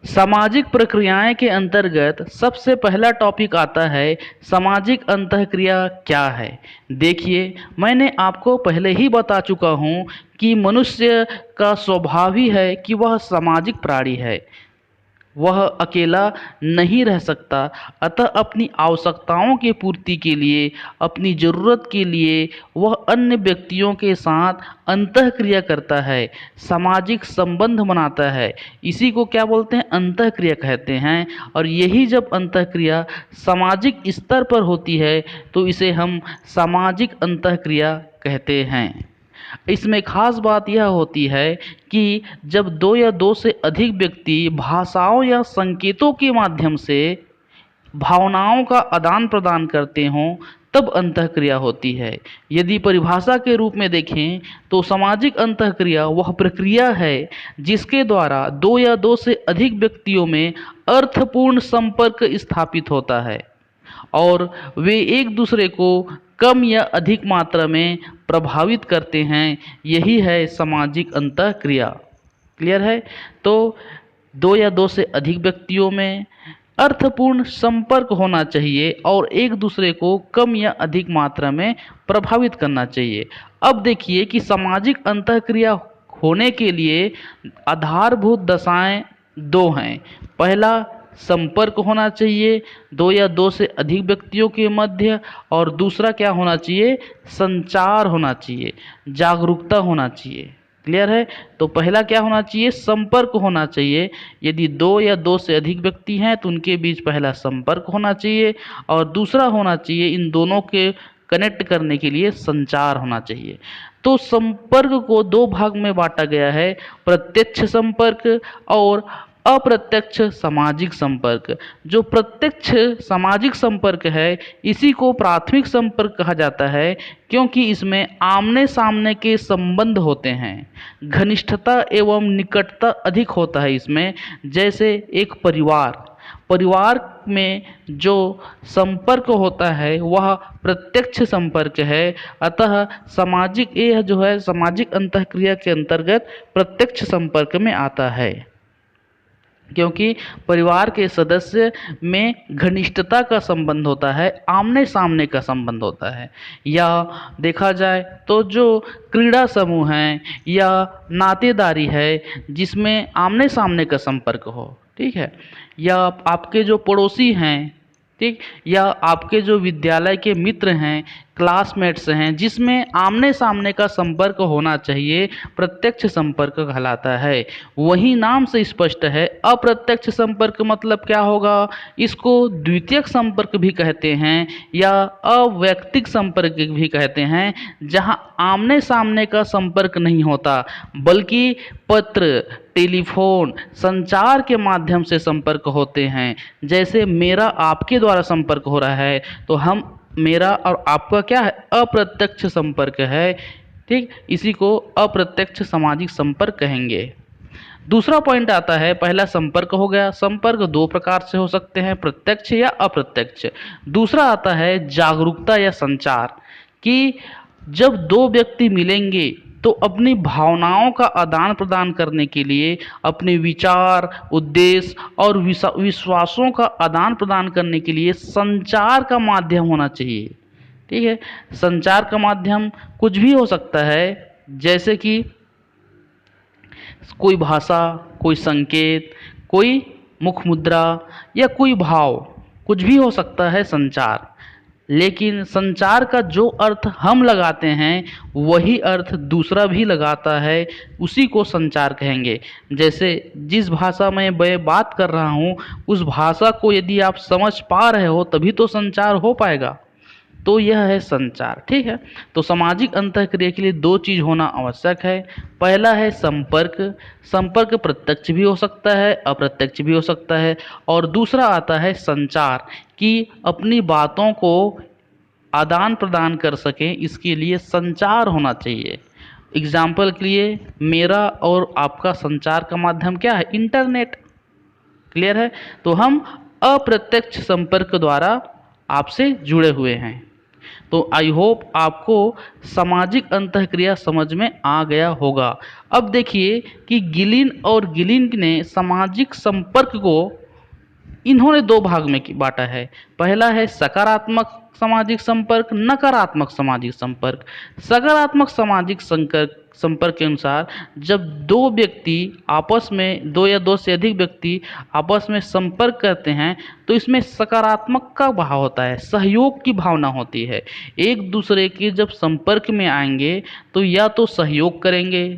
सामाजिक प्रक्रियाएं के अंतर्गत सबसे पहला टॉपिक आता है सामाजिक अंतःक्रिया क्या है। देखिए, मैंने आपको पहले ही बता चुका हूँ कि मनुष्य का स्वभाव ही है कि वह सामाजिक प्राणी है। वह अकेला नहीं रह सकता, अतः अपनी आवश्यकताओं की पूर्ति के लिए, अपनी ज़रूरत के लिए वह अन्य व्यक्तियों के साथ अंतःक्रिया करता है, सामाजिक संबंध बनाता है। इसी को क्या बोलते हैं? अंतःक्रिया कहते हैं। और यही जब अंतःक्रिया सामाजिक स्तर पर होती है तो इसे हम सामाजिक अंतःक्रिया कहते हैं। इसमें खास बात यह होती है कि जब दो या दो से अधिक व्यक्ति भाषाओं या संकेतों के माध्यम से भावनाओं का आदान प्रदान करते हों, तब अंतःक्रिया होती है। यदि परिभाषा के रूप में देखें तो सामाजिक अंतःक्रिया वह प्रक्रिया है जिसके द्वारा दो या दो से अधिक व्यक्तियों में अर्थपूर्ण संपर्क स्थापित होता है और वे एक दूसरे को कम या अधिक मात्रा में प्रभावित करते हैं। यही है सामाजिक अंतःक्रिया। क्लियर है? तो दो या दो से अधिक व्यक्तियों में अर्थपूर्ण संपर्क होना चाहिए और एक दूसरे को कम या अधिक मात्रा में प्रभावित करना चाहिए। अब देखिए कि सामाजिक अंतःक्रिया होने के लिए आधारभूत दशाएं दो हैं। पहला, संपर्क होना चाहिए दो या दो से अधिक व्यक्तियों के मध्य, और दूसरा क्या होना चाहिए? संचार होना चाहिए, जागरूकता होना चाहिए। क्लियर है? तो पहला क्या होना चाहिए? संपर्क होना चाहिए। यदि दो या दो से अधिक व्यक्ति हैं तो उनके बीच पहला संपर्क होना चाहिए और दूसरा होना चाहिए इन दोनों के कनेक्ट करने के लिए संचार होना चाहिए। तो संपर्क को दो भाग में बांटा गया है, प्रत्यक्ष संपर्क और अप्रत्यक्ष सामाजिक संपर्क। जो प्रत्यक्ष सामाजिक संपर्क है इसी को प्राथमिक संपर्क कहा जाता है, क्योंकि इसमें आमने सामने के संबंध होते हैं, घनिष्ठता एवं निकटता अधिक होता है इसमें। जैसे एक परिवार में जो संपर्क होता है वह प्रत्यक्ष संपर्क है। अतः सामाजिक यह जो है सामाजिक अंतःक्रिया के अंतर्गत प्रत्यक्ष संपर्क में आता है, क्योंकि परिवार के सदस्य में घनिष्ठता का संबंध होता है, आमने सामने का संबंध होता है। या देखा जाए तो जो क्रीड़ा समूह हैं या नातेदारी है जिसमें आमने सामने का संपर्क हो, ठीक है, या आपके जो पड़ोसी हैं, ठीक, या आपके जो विद्यालय के मित्र हैं, क्लासमेट्स हैं, जिसमें आमने सामने का संपर्क होना चाहिए, प्रत्यक्ष संपर्क कहलाता है। वही नाम से स्पष्ट है। अप्रत्यक्ष संपर्क मतलब क्या होगा? इसको द्वितीयक संपर्क भी कहते हैं या अवैयक्तिक संपर्क भी कहते हैं, जहां आमने सामने का संपर्क नहीं होता बल्कि पत्र, टेलीफोन, संचार के माध्यम से संपर्क होते हैं। जैसे मेरा आपके द्वारा संपर्क हो रहा है तो हम मेरा और आपका क्या है? अप्रत्यक्ष संपर्क है। ठीक, इसी को अप्रत्यक्ष सामाजिक संपर्क कहेंगे। दूसरा पॉइंट आता है, पहला संपर्क हो गया। संपर्क दो प्रकार से हो सकते हैं, प्रत्यक्ष या अप्रत्यक्ष। दूसरा आता है जागरूकता या संचार, कि जब दो व्यक्ति मिलेंगे तो अपनी भावनाओं का आदान प्रदान करने के लिए, अपने विचार, उद्देश्य और विश्वासों का आदान प्रदान करने के लिए संचार का माध्यम होना चाहिए। ठीक है, संचार का माध्यम कुछ भी हो सकता है, जैसे कि कोई भाषा, कोई संकेत, कोई मुख मुद्रा या कोई भाव, कुछ भी हो सकता है संचार। लेकिन संचार का जो अर्थ हम लगाते हैं वही अर्थ दूसरा भी लगाता है, उसी को संचार कहेंगे। जैसे जिस भाषा में मैं बात कर रहा हूँ उस भाषा को यदि आप समझ पा रहे हो तभी तो संचार हो पाएगा। तो यह है संचार। ठीक है, तो सामाजिक अंतःक्रिया के लिए दो चीज़ होना आवश्यक है। पहला है संपर्क। संपर्क प्रत्यक्ष भी हो सकता है, अप्रत्यक्ष भी हो सकता है। और दूसरा आता है संचार, कि अपनी बातों को आदान प्रदान कर सकें, इसके लिए संचार होना चाहिए। एग्जाम्पल के लिए मेरा और आपका संचार का माध्यम क्या है? इंटरनेट। क्लियर है? तो हम अप्रत्यक्ष संपर्क द्वारा आपसे जुड़े हुए हैं। तो आई होप आपको सामाजिक अंतःक्रिया समझ में आ गया होगा। अब देखिए कि गिलिन और गिलिन ने सामाजिक संपर्क को इन्होंने दो भाग में बांटा है। पहला है सकारात्मक सामाजिक संपर्क, नकारात्मक सामाजिक संपर्क। सकारात्मक सामाजिक संपर्क के अनुसार जब दो व्यक्ति आपस में, दो या दो से अधिक व्यक्ति आपस में संपर्क करते हैं तो इसमें सकारात्मक का भाव होता है, सहयोग की भावना होती है। एक दूसरे के जब संपर्क में आएंगे तो या तो सहयोग करेंगे,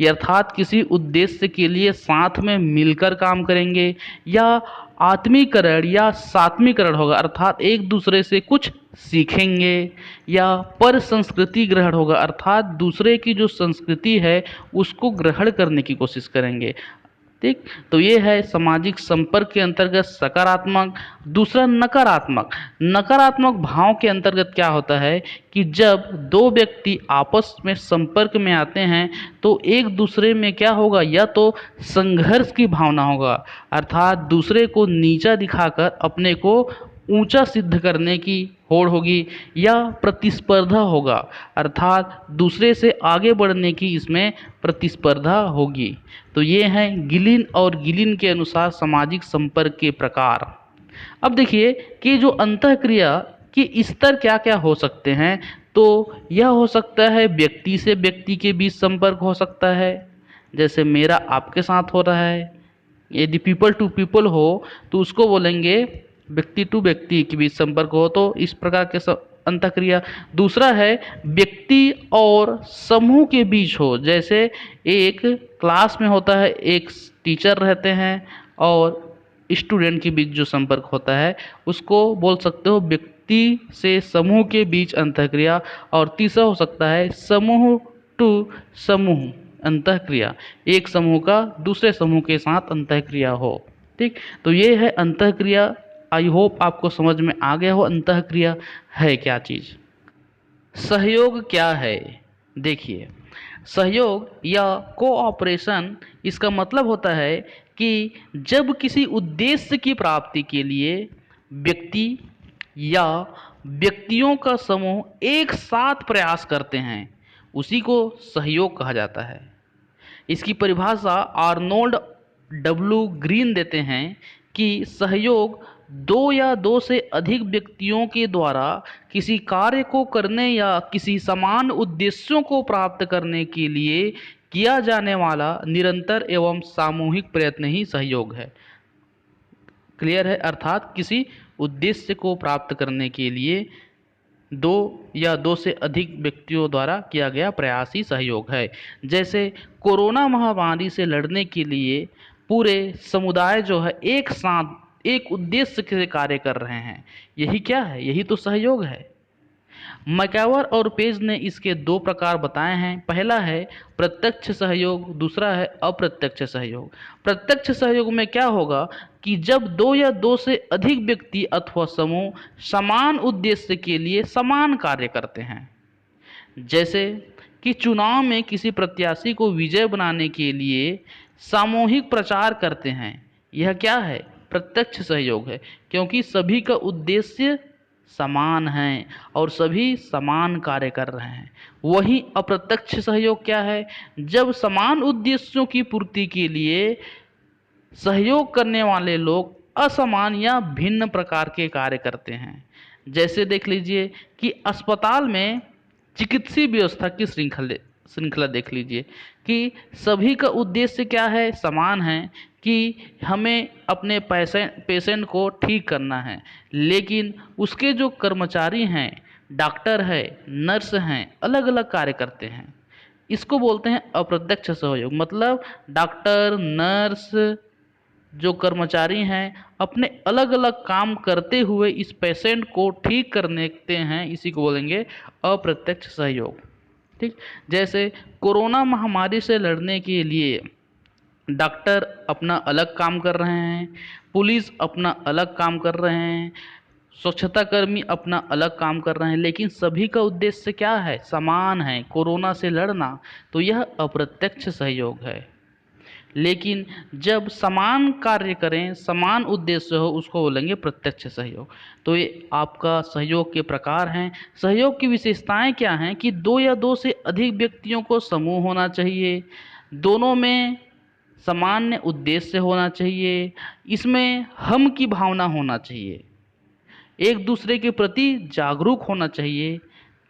अर्थात किसी उद्देश्य के लिए साथ में मिलकर काम करेंगे, या आत्मीकरण या सात्मीकरण होगा, अर्थात एक दूसरे से कुछ सीखेंगे, या पर संस्कृति ग्रहण होगा, अर्थात दूसरे की जो संस्कृति है उसको ग्रहण करने की कोशिश करेंगे। ठीक, तो ये है सामाजिक संपर्क के अंतर्गत सकारात्मक। दूसरा नकारात्मक। नकारात्मक भाव के अंतर्गत क्या होता है कि जब दो व्यक्ति आपस में संपर्क में आते हैं तो एक दूसरे में क्या होगा, या तो संघर्ष की भावना होगा, अर्थात दूसरे को नीचा दिखाकर अपने को ऊंचा सिद्ध करने की होड़ होगी, या प्रतिस्पर्धा होगा, अर्थात दूसरे से आगे बढ़ने की इसमें प्रतिस्पर्धा होगी। तो ये हैं गिलिन और गिलिन के अनुसार सामाजिक संपर्क के प्रकार। अब देखिए कि जो अंतःक्रिया के स्तर क्या क्या हो सकते हैं। तो यह हो सकता है व्यक्ति से व्यक्ति के बीच संपर्क हो सकता है, जैसे मेरा आपके साथ हो रहा है। यदि पीपल टू पीपल हो तो उसको बोलेंगे व्यक्ति टू व्यक्ति के बीच संपर्क हो, तो इस प्रकार के अंतःक्रिया। दूसरा है व्यक्ति और समूह के बीच हो, जैसे एक क्लास में होता है, एक टीचर रहते हैं और स्टूडेंट के बीच जो संपर्क होता है उसको बोल सकते हो व्यक्ति से समूह के बीच अंतःक्रिया। और तीसरा हो सकता है समूह टू समूह अंतःक्रिया, एक समूह का दूसरे समूह के साथ अंतःक्रिया हो। ठीक, तो ये है अंतःक्रिया। आई होप आपको समझ में आ गया हो अंतःक्रिया है क्या चीज़। सहयोग क्या है? देखिए, सहयोग या कोऑपरेशन, इसका मतलब होता है कि जब किसी उद्देश्य की प्राप्ति के लिए व्यक्ति या व्यक्तियों का समूह एक साथ प्रयास करते हैं, उसी को सहयोग कहा जाता है। इसकी परिभाषा आर्नोल्ड डब्ल्यू ग्रीन देते हैं कि सहयोग दो या दो से अधिक व्यक्तियों के द्वारा किसी कार्य को करने या किसी समान उद्देश्यों को प्राप्त करने के लिए किया जाने वाला निरंतर एवं सामूहिक प्रयत्न ही सहयोग है। क्लियर है? अर्थात किसी उद्देश्य को प्राप्त करने के लिए दो या दो से अधिक व्यक्तियों द्वारा किया गया प्रयास ही सहयोग है। जैसे कोरोना महामारी से लड़ने के लिए पूरे समुदाय जो है एक साथ एक उद्देश्य से कार्य कर रहे हैं, यही क्या है? यही तो सहयोग है। मैकआवर और पेज ने इसके दो प्रकार बताए हैं। पहला है प्रत्यक्ष सहयोग, दूसरा है अप्रत्यक्ष सहयोग। प्रत्यक्ष सहयोग में क्या होगा कि जब दो या दो से अधिक व्यक्ति अथवा समूह समान उद्देश्य के लिए समान कार्य करते हैं, जैसे कि चुनाव में किसी प्रत्याशी को विजय बनाने के लिए सामूहिक प्रचार करते हैं, यह क्या है? प्रत्यक्ष सहयोग है, क्योंकि सभी का उद्देश्य समान है और सभी समान कार्य कर रहे हैं। वही अप्रत्यक्ष सहयोग क्या है? जब समान उद्देश्यों की पूर्ति के लिए सहयोग करने वाले लोग असमान या भिन्न प्रकार के कार्य करते हैं। जैसे देख लीजिए कि अस्पताल में चिकित्सीय व्यवस्था की श्रृंखला देख लीजिए कि सभी का उद्देश्य क्या है? समान है कि हमें अपने पेशेंट को ठीक करना है, लेकिन उसके जो कर्मचारी हैं, डॉक्टर है, नर्स हैं, अलग अलग कार्य करते हैं। इसको बोलते हैं अप्रत्यक्ष सहयोग। मतलब डॉक्टर, नर्स, जो कर्मचारी हैं अपने अलग अलग काम करते हुए इस पेशेंट को ठीक करने हैं, इसी को बोलेंगे अप्रत्यक्ष सहयोग। ठीक, जैसे कोरोना महामारी से लड़ने के लिए डॉक्टर अपना अलग काम कर रहे हैं, पुलिस अपना अलग काम कर रहे हैं, स्वच्छता कर्मी अपना अलग काम कर रहे हैं, लेकिन सभी का उद्देश्य क्या है? समान है, कोरोना से लड़ना। तो यह अप्रत्यक्ष सहयोग है। लेकिन जब समान कार्य करें, समान उद्देश्य हो, उसको बोलेंगे प्रत्यक्ष सहयोग। तो ये आपका सहयोग के प्रकार हैं। सहयोग की विशेषताएं क्या हैं कि दो या दो से अधिक व्यक्तियों को समूह होना चाहिए, दोनों में सामान्य उद्देश्य होना चाहिए, इसमें हम की भावना होना चाहिए, एक दूसरे के प्रति जागरूक होना चाहिए,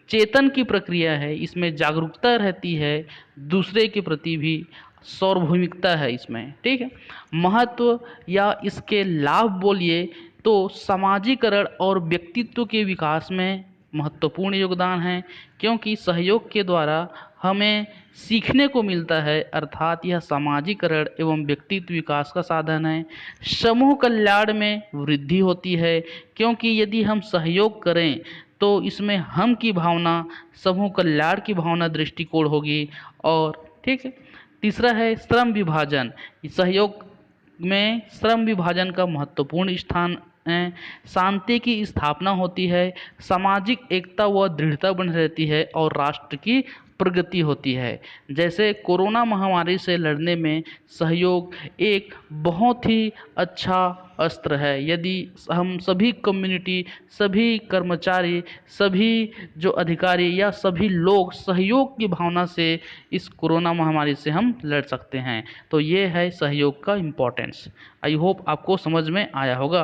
चेतन की प्रक्रिया है, इसमें जागरूकता रहती है, दूसरे के प्रति भी सार्वभौमिकता है इसमें, ठीक है। महत्व या इसके लाभ बोलिए तो समाजीकरण और व्यक्तित्व के विकास में महत्वपूर्ण योगदान है, क्योंकि सहयोग के द्वारा हमें सीखने को मिलता है, अर्थात यह सामाजिकरण एवं व्यक्तित्व विकास का साधन है। समूह कल्याण में वृद्धि होती है, क्योंकि यदि हम सहयोग करें तो इसमें हम की भावना, समूह कल्याण की भावना दृष्टिकोण होगी। और ठीक है, तीसरा है श्रम विभाजन। सहयोग में श्रम विभाजन का महत्वपूर्ण स्थान है, शांति की स्थापना होती है, सामाजिक एकता व दृढ़ता बनी रहती है और राष्ट्र की प्रगति होती है। जैसे कोरोना महामारी से लड़ने में सहयोग एक बहुत ही अच्छा अस्त्र है। यदि हम सभी कम्युनिटी, सभी कर्मचारी, सभी जो अधिकारी या सभी लोग सहयोग की भावना से इस कोरोना महामारी से हम लड़ सकते हैं। तो ये है सहयोग का इम्पोर्टेंस। आई होप आपको समझ में आया होगा।